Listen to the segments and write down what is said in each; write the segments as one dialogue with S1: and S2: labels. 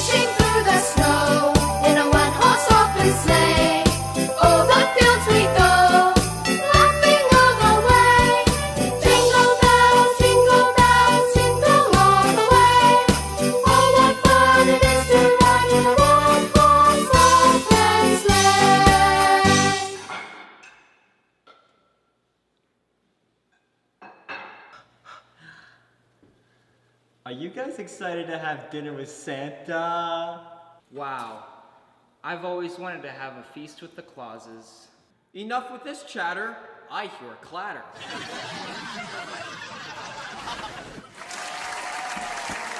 S1: dashing through the snow in a one-horse open sleigh. O'er the fields we go, laughing all the way. Jingle bells, jingle all the way. Oh, what fun it is to ride in a one-horse open sleigh.
S2: Are you guys excited to have dinner with Santa?
S3: Wow. I've always wanted to have a feast with the Clauses.
S4: Enough with this chatter. I hear a clatter.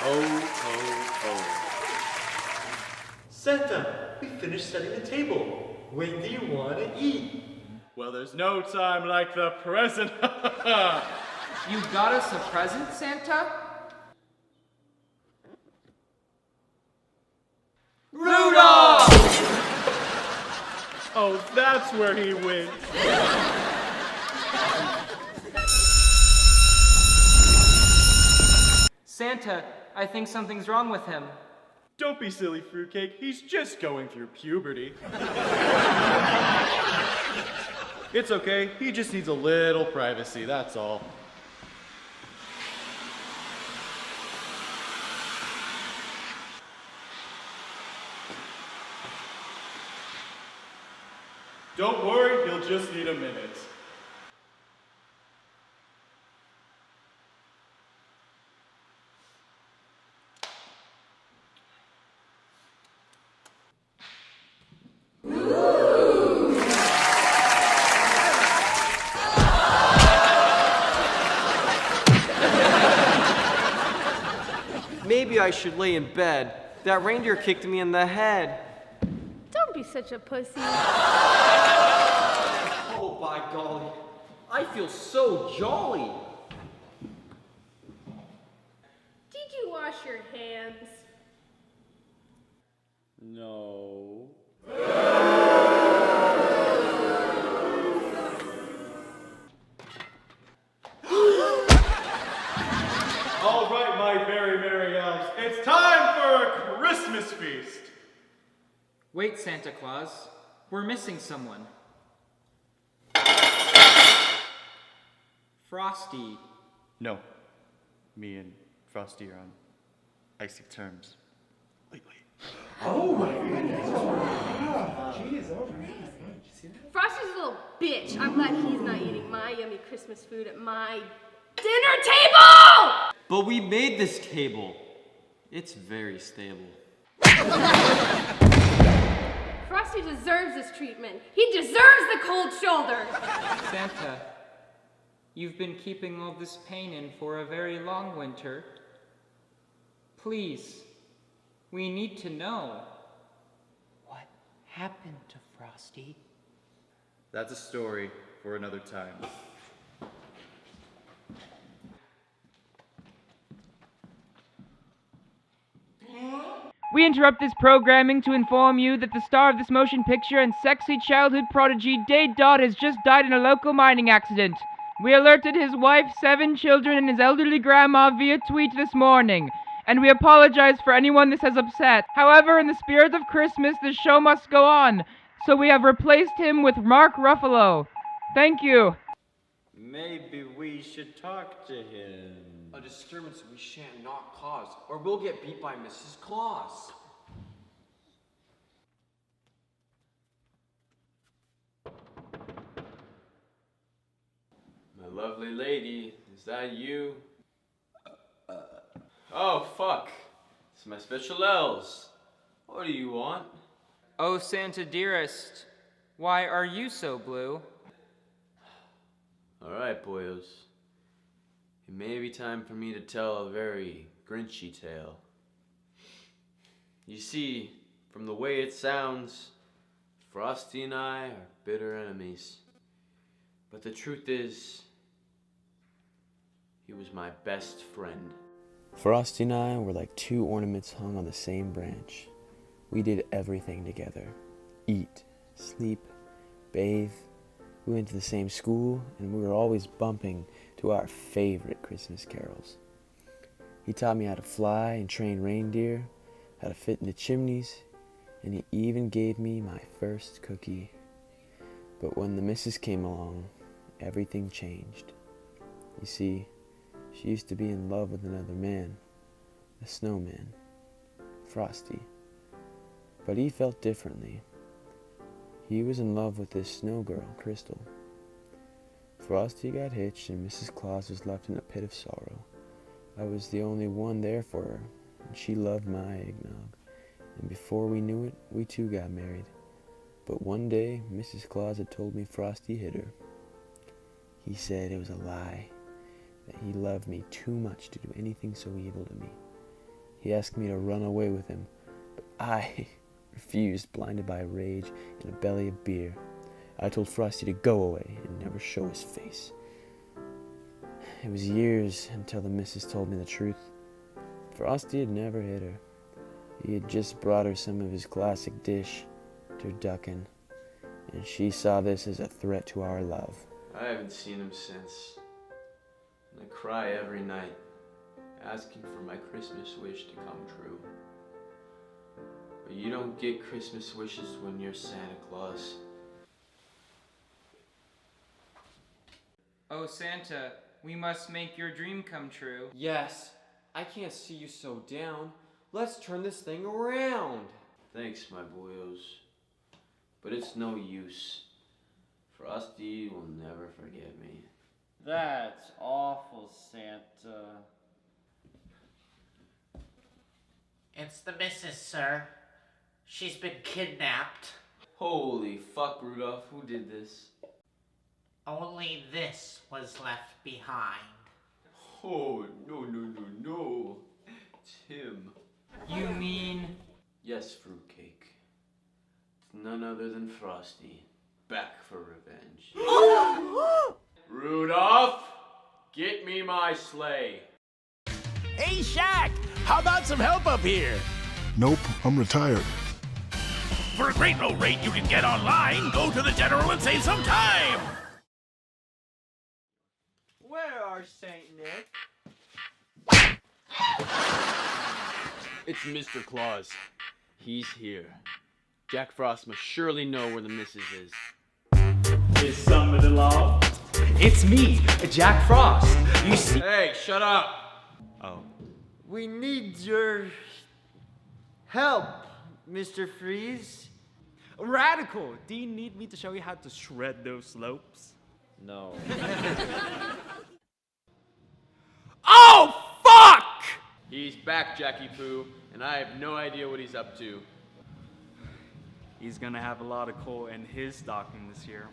S5: Ho, ho, ho.
S2: Santa, we finished setting the table. When do you want to eat?
S5: Well, there's no time like the present.
S3: You got us a present, Santa?
S4: Rudolph!
S5: Oh, that's where he went.
S3: Santa, I think something's wrong with him.
S5: Don't be silly, fruitcake. He's just going through puberty. It's okay. He just needs a little privacy, that's all. Don't worry, he'll just need a minute.
S4: Maybe I should lay in bed. That reindeer kicked me in the head.
S6: Don't be such a pussy.
S4: Oh, by golly. I feel so jolly.
S6: Did you wash your hands?
S5: No. All right, my very merry elves, it's time for a Christmas feast.
S3: Wait, Santa Claus. We're missing someone. Frosty.
S5: No, me and Frosty are on icy terms lately.
S6: Frosty's a little bitch. I'm glad he's not eating my yummy Christmas food at my dinner table!
S4: But we made this table. It's very stable.
S6: Frosty deserves this treatment. He deserves the cold shoulder.
S3: Santa, you've been keeping all this pain in for a very long winter. Please, we need to know.
S7: What happened to Frosty?
S5: That's a story for another time.
S8: We interrupt this programming to inform you that the star of this motion picture and sexy childhood prodigy, Dade Dodd, has just died in a local mining accident. We alerted his wife, 7 children, and his elderly grandma via tweet this morning, and we apologize for anyone this has upset. However, in the spirit of Christmas, the show must go on, so we have replaced him with Mark Ruffalo. Thank you.
S2: Maybe we should talk to him.
S4: A disturbance we shan't not cause, or we'll get beat by Mrs. Claus.
S9: My lovely lady, is that you? Oh, fuck. It's my special elves. What do you want?
S3: Oh, Santa dearest, why are you so blue?
S9: Alright, boyos. It may be time for me to tell a very Grinchy tale. You see, from the way it sounds, Frosty and I are bitter enemies. But the truth is, he was my best friend.
S10: Frosty and I were like 2 ornaments hung on the same branch. We did everything together. Eat, sleep, bathe. We went to the same school, and we were always bumping to our favorite Christmas carols. He taught me how to fly and train reindeer. how to fit into chimneys, and he even gave me my first cookie. But when the missus came along, everything changed. You see, she used to be in love with another man, a snowman, Frosty. But he felt differently. He was in love with this snow girl, Crystal. Frosty got hitched and Mrs. Claus was left in a pit of sorrow. I was the only one there for her, and she loved my eggnog. And before we knew it, we too got married. But one day, Mrs. Claus had told me Frosty hit her. He said it was a lie, that he loved me too much to do anything so evil to me. He asked me to run away with him, but I refused, blinded by rage and a belly of beer. I told Frosty to go away and never show his face. It was years until the missus told me the truth. Frosty had never hit her. He had just brought her some of his classic dish, turducken, and she saw this as a threat to our love.
S9: I haven't seen him since. And I cry every night, asking for my Christmas wish to come true. But you don't get Christmas wishes when you're Santa Claus.
S3: Oh, Santa, we must make your dream come true.
S4: Yes, I can't see you so down. Let's turn this thing around.
S9: Thanks, my boyos. But it's no use. Frosty will never forget me.
S2: That's awful, Santa.
S7: It's the missus, sir. She's been kidnapped.
S9: Holy fuck, Rudolph, who did this?
S7: Only this was left behind.
S9: Oh, no. Tim.
S3: You mean...
S9: Yes, fruitcake. It's none other than Frosty. Back for revenge. Rudolph, get me my sleigh.
S11: Hey, Shaq, how about some help up here?
S12: Nope, I'm retired.
S11: For a great low rate you can get online, go to the General and save some time.
S4: Where are Saint Nick?
S9: It's Mr. Claus. He's here. Jack Frost must surely know where the missus is.
S2: Is somebody law?
S13: It's me, Jack Frost. You see.
S9: Hey, shut up!
S2: Oh.
S4: We need your help, Mr. Freeze.
S13: Radical. Do you need me to show you how to shred those slopes?
S2: No.
S11: Oh, fuck!
S9: He's back, Jackie Poo, and I have no idea what he's up to.
S13: He's gonna have a lot of coal in his stocking this year.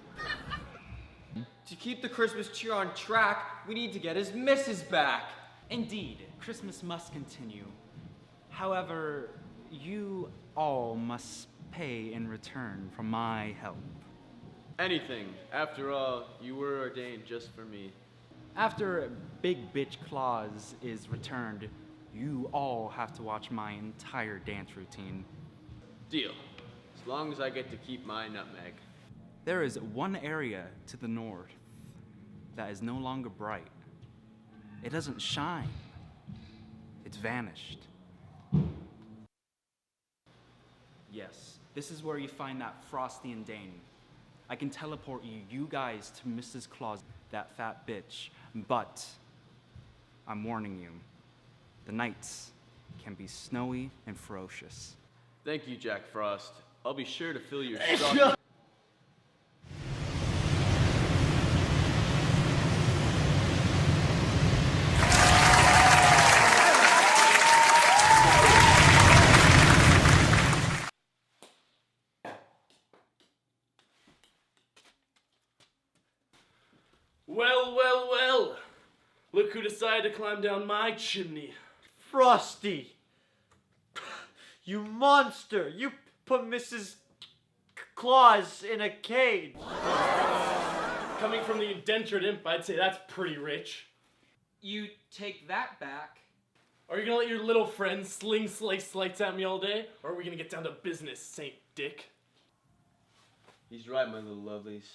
S4: To keep the Christmas cheer on track, we need to get his missus back.
S13: Indeed, Christmas must continue. However, you all must pay in return for my help.
S9: Anything. After all, you were ordained just for me.
S13: After Big Bitch Claus is returned, you all have to watch my entire dance routine.
S9: Deal. As long as I get to keep my nutmeg.
S13: There is one area to the north that is no longer bright. It doesn't shine. It's vanished. Yes, this is where you find that Frosty and Dane. I can teleport you guys to Mrs. Claus, that fat bitch, but I'm warning you, the nights can be snowy and ferocious.
S9: Thank you, Jack Frost. I'll be sure to fill your stocking.
S14: Well. Look who decided to climb down my chimney.
S4: Frosty! You monster! You put Mrs. Claus in a cage.
S14: Coming from the indentured imp, I'd say that's pretty rich.
S3: You take that back.
S14: Are you gonna let your little friend sling slights at me all day? Or are we gonna get down to business, Saint Dick?
S9: He's right, my little lovelies.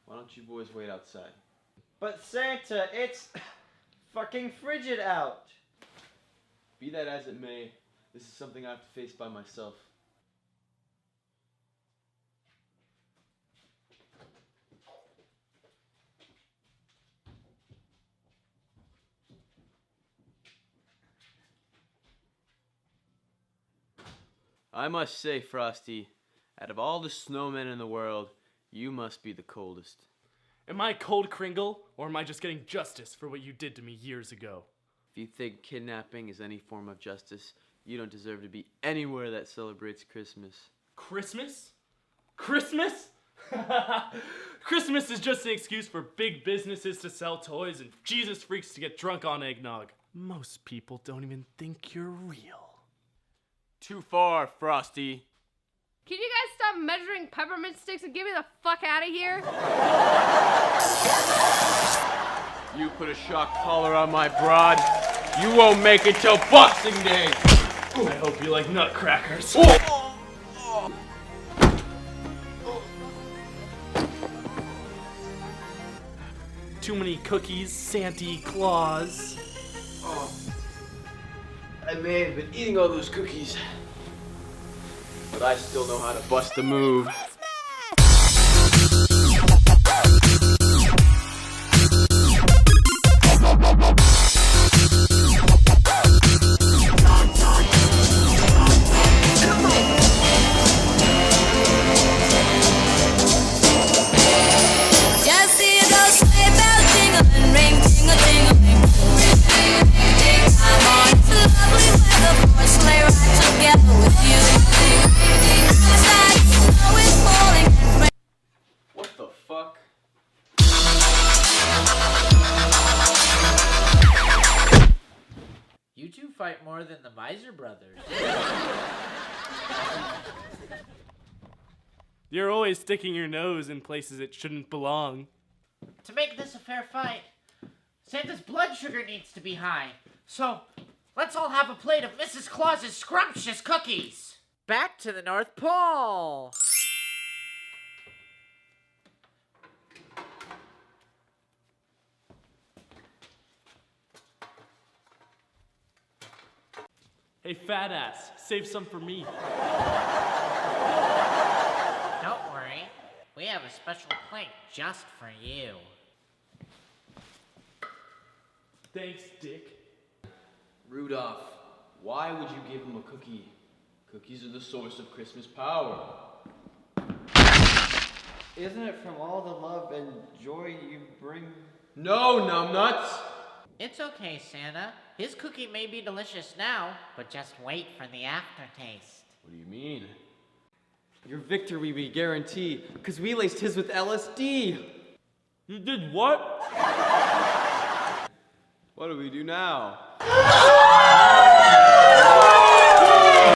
S9: Why don't you boys wait outside?
S4: But Santa, it's fucking frigid out.
S9: Be that as it may, This is something I have to face by myself. I must say, Frosty, out of all the snowmen in the world, you must be the coldest.
S14: Am I cold, Kringle, or am I just getting justice for what you did to me years ago?
S9: If you think kidnapping is any form of justice, you don't deserve to be anywhere that celebrates Christmas.
S14: Christmas? Christmas? Christmas is just an excuse for big businesses to sell toys and Jesus freaks to get drunk on eggnog. Most people don't even think you're real.
S9: Too far, Frosty.
S6: Can you guys stop measuring peppermint sticks and get me the fuck out of here?
S9: You put a shock collar on my broad, you won't make it till Boxing Day.
S14: I hope you like nutcrackers. Too many cookies, Santa Claus.
S9: I may have been eating all those cookies, but I still know how to bust a move.
S1: Just hear those sleigh bells jingling, ring, tingle, tingling. I'm on this lovely weather for a sleigh ride together with you. Outside, snow is falling and rain.
S9: What the fuck?
S7: You two fight more than the Miser brothers.
S14: You're always sticking your nose in places it shouldn't belong.
S7: To make this a fair fight, Santa's blood sugar needs to be high. So, let's all have a plate of Mrs. Claus's scrumptious cookies. Back to the North Pole.
S14: Hey, fat ass, save some for me.
S7: Don't worry, we have a special plate just for you.
S14: Thanks, Dick.
S9: Rudolph, why would you give him a cookie? Cookies are the source of Christmas power.
S4: Isn't it from all the love and joy you bring?
S9: No, numbnuts!
S7: It's okay, Santa. His cookie may be delicious now, but just wait for the aftertaste.
S9: What do you mean?
S4: Your victory we guarantee, because we laced his with LSD.
S14: You did what?
S4: What do we do now?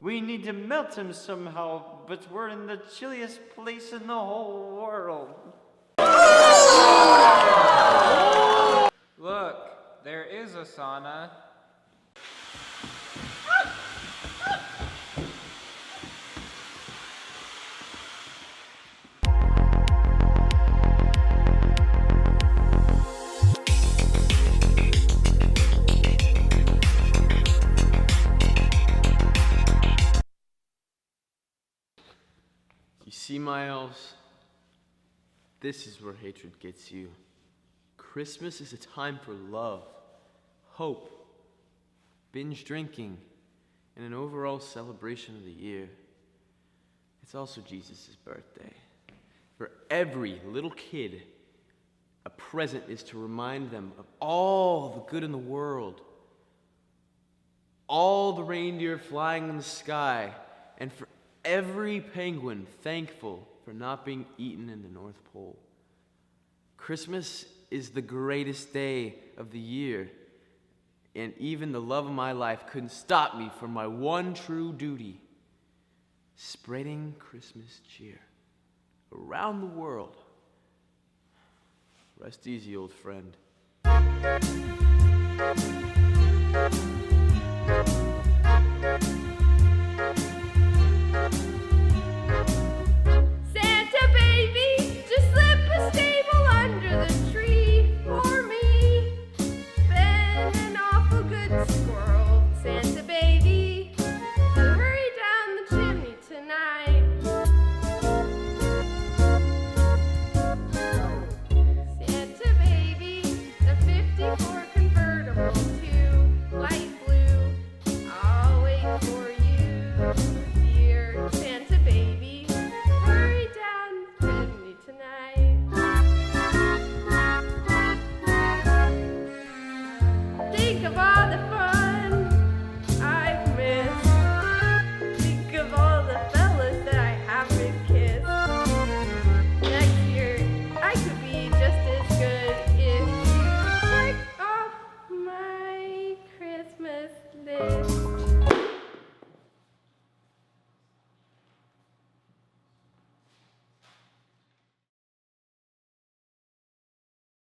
S4: We need to melt him somehow, but we're in the chilliest place in the whole world.
S3: Look, there is a sauna.
S9: You see, my elves? This is where hatred gets you. Christmas is a time for love, hope, binge drinking, and an overall celebration of the year. It's also Jesus' birthday. For every little kid, a present is to remind them of all the good in the world, all the reindeer flying in the sky, and for every penguin thankful for not being eaten in the North Pole. Christmas is the greatest day of the year, and even the love of my life couldn't stop me from my one true duty, spreading Christmas cheer around the world. Rest easy, old friend.